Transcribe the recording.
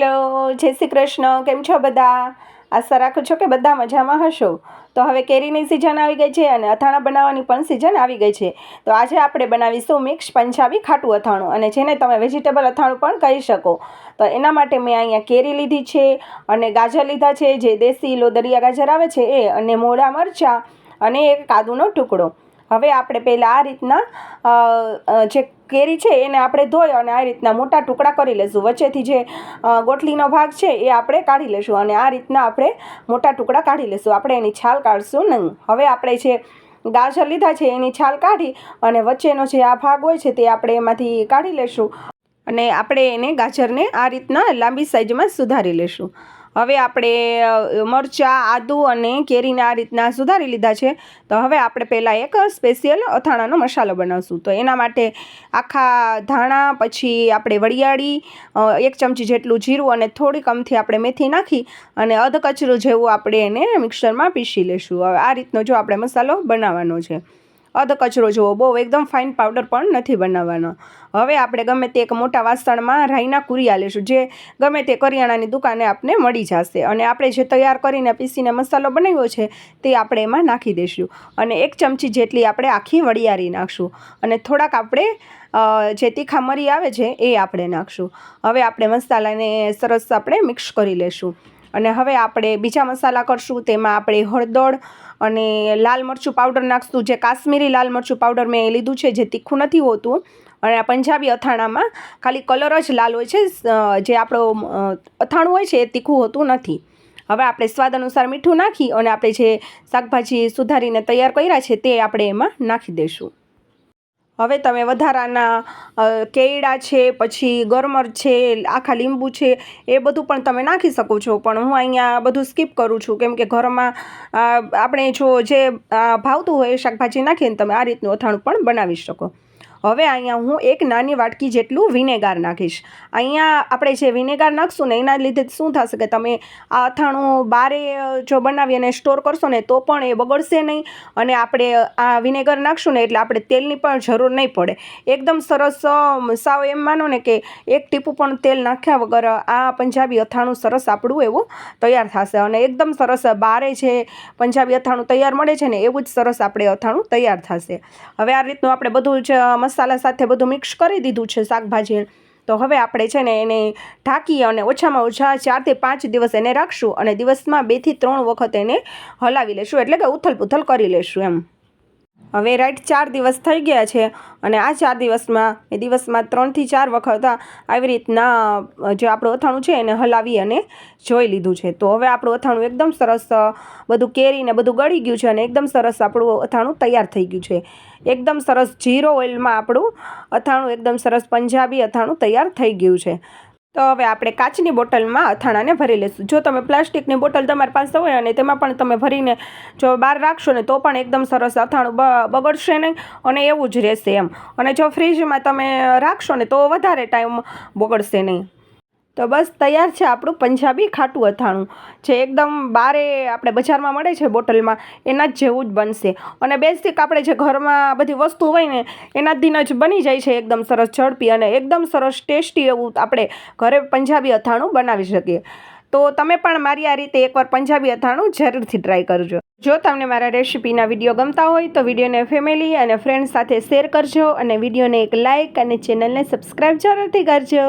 Hello, જય શ્રી કૃષ્ણ. કેમ છો બધા? આશા રાખું છું કે બધા મજામાં હશો. તો હવે કેરીની સિઝન આવી ગઈ છે અને અથાણા બનાવવાની પણ સિઝન આવી ગઈ છે. તો આજે આપણે બનાવીશું મિક્સ પંજાબી ખાટું અથાણું, અને જેને તમે વેજીટેબલ અથાણું પણ કહી શકો. તો એના માટે મેં અહીંયા કેરી લીધી છે અને ગાજર લીધા છે, જે દેશી લોદરિયા ગાજર આવે છે એ, અને મોળા મરચાં અને એક કાદુનો ટુકડો. હવે આપણે પહેલાં આ રીતના જે કેરી છે એને આપણે ધોઈ અને આ રીતના મોટા ટુકડા કરી લઈશું. વચ્ચેથી જે ગોટલીનો ભાગ છે એ આપણે કાઢી લઈશું, અને આ રીતના આપણે મોટા ટુકડા કાઢી લઈશું. આપણે એની છાલ કાઢશું નહીં. હવે આપણે જે ગાજર લીધા છે એની છાલ કાઢી અને વચ્ચેનો જે આ ભાગ હોય છે તે આપણે એમાંથી કાઢી લઈશું, અને આપણે એને ગાજરને આ રીતના લાંબી સાઈઝમાં સુધારી લઈશું. હવે આપણે મરચાં, આદું અને કેરીને આ રીતના સુધારી લીધા છે. તો હવે આપણે પહેલાં એક સ્પેશિયલ અથાણાનો મસાલો બનાવશું. તો એના માટે આખા ધાણા, પછી આપણે વરિયાળી, 1 ચમચી જેટલું જીરું અને થોડીક અમથી આપણે મેથી નાખી અને અધ કચરું જેવું આપણે એને મિક્સરમાં પીસી લઈશું. હવે આ રીતનો જો આપણે મસાલો બનાવવાનો છે, અધ કચરો જુઓ, બહુ એકદમ ફાઇન પાવડર પણ નથી બનાવવાનો. હવે આપણે ગમે તે એક મોટા વાસણમાં રાઈના કુરિયા લઈશું, જે ગમે તે કરિયાણાની દુકાને આપણે મળી જશે, અને આપણે જે તૈયાર કરીને પીસીને મસાલો બનાવ્યો છે તે આપણે એમાં નાખી દઈશું. અને 1 ચમચી જેટલી આપણે આખી વરિયાળી નાખશું, અને થોડાક આપણે જે તીખા મરી આવે છે એ આપણે નાખશું. હવે આપણે મસાલાને સરસ આપણે મિક્સ કરી લઈશું. અને હવે આપણે બીજા મસાલા કરશું. તેમાં આપણે હળદર અને લાલ મરચું પાવડર નાખશું. જે કાશ્મીરી લાલ મરચું પાવડર મેં લીધું છે, જે તીખું નથી હોતું, અને આ પંજાબી અથાણામાં ખાલી કલર જ લાલ હોય છે. જે આપણો અથાણું હોય છે એ તીખું હોતું નથી. હવે આપણે સ્વાદ અનુસાર મીઠું નાખી અને આપણે જે શાકભાજી સુધારીને તૈયાર કર્યા છે તે આપણે એમાં નાખી દઈશું. હવે તમે વધારાના કેળા છે, પછી ગરમર છે, આખા લીંબુ છે, એ બધું પણ તમે નાખી શકો છો, પણ હું અહીંયા બધું સ્કીપ કરું છું, કેમ કે ઘરમાં આપણે જો જે ભાવતું હોય એ શાકભાજી નાખીને તમે આ રીતનું અથાણું પણ બનાવી શકો. હવે અહીંયા હું 1 નાની વાટકી જેટલું વિનેગાર નાખીશ. અહીંયા આપણે જે વિનેગાર નાખશું ને એના લીધે શું થશે કે તમે આ અથાણું બારે જો બનાવી અને સ્ટોર કરશો ને તો પણ એ બગડશે નહીં, અને આપણે આ વિનેગર નાખશું ને એટલે આપણે તેલની પણ જરૂર નહીં પડે. એકદમ સરસ, સાવ એમ માનો ને કે 1 ટીપું પણ તેલ નાખ્યા વગર આ પંજાબી અથાણું સરસ આપણું એવું તૈયાર થશે, અને એકદમ સરસ બારે જે પંજાબી અથાણું તૈયાર મળે છે ને એવું જ સરસ આપણે અથાણું તૈયાર થશે. હવે આ રીતનું આપણે બધું જ મસાલા સાથે બધું મિક્સ કરી દીધું છે શાકભાજી. તો હવે આપણે છે ને એને ઢાંકી અને ઓછામાં ઓછા 4 થી 5 દિવસ એને રાખશું, અને દિવસમાં 2 થી 3 વખત એને હલાવી લેશું, એટલે કે ઉથલ પુથલ કરી લેશું એમ. હવે રાઈટ 4 દિવસ થઈ ગયા છે, અને આ 4 દિવસમાં 3 થી 4 વખત આવી રીતના જે આપણું અથાણું છે એને હલાવી અને જોઈ લીધું છે. તો હવે આપણું અથાણું એકદમ સરસ, બધું કેરીને બધું ગળી ગયું છે, અને એકદમ સરસ આપણું અથાણું તૈયાર થઈ ગયું છે. એકદમ સરસ જીરો ઓઇલમાં આપણું અથાણું એકદમ સરસ પંજાબી અથાણું તૈયાર થઈ ગયું છે. તો હવે આપણે કાચની બોટલમાં અથાણાને ભરી લઈશું. જો તમે પ્લાસ્ટિકની બોટલ તમારી પાસે હોય અને તેમાં પણ તમે ભરીને જો બહાર રાખશો ને તો પણ એકદમ સરસ અથાણું બગડશે નહીં, અને એવું જ રહેશે એમ. અને જો ફ્રીજમાં તમે રાખશો ને તો વધારે ટાઈમ બગડશે નહીં. તો બસ તૈયાર છે આપણું પંજાબી ખાટું અથાણું, જે એકદમ બારે આપણે બજારમાં મળે છે બોટલમાં એના જ જેવું જ બનશે, અને બેસિક આપણે જે ઘરમાં બધી વસ્તુ હોય ને એના દિન જ બની જાય છે એકદમ સરસ ઝડપી, અને એકદમ સરસ ટેસ્ટી એવું આપણે ઘરે પંજાબી અથાણું બનાવી શકીએ. તો તમે પણ મારી આ રીતે એકવાર પંજાબી અથાણું જરૂરથી ટ્રાય કરજો. જો તમને મારા રેસિપીના વિડીયો ગમતા હોય તો વિડીયોને ફેમિલી અને ફ્રેન્ડ્સ સાથે શેર કરજો, અને વિડીયોને એક લાઇક અને ચેનલને સબસ્ક્રાઈબ જરૂરથી કરજો.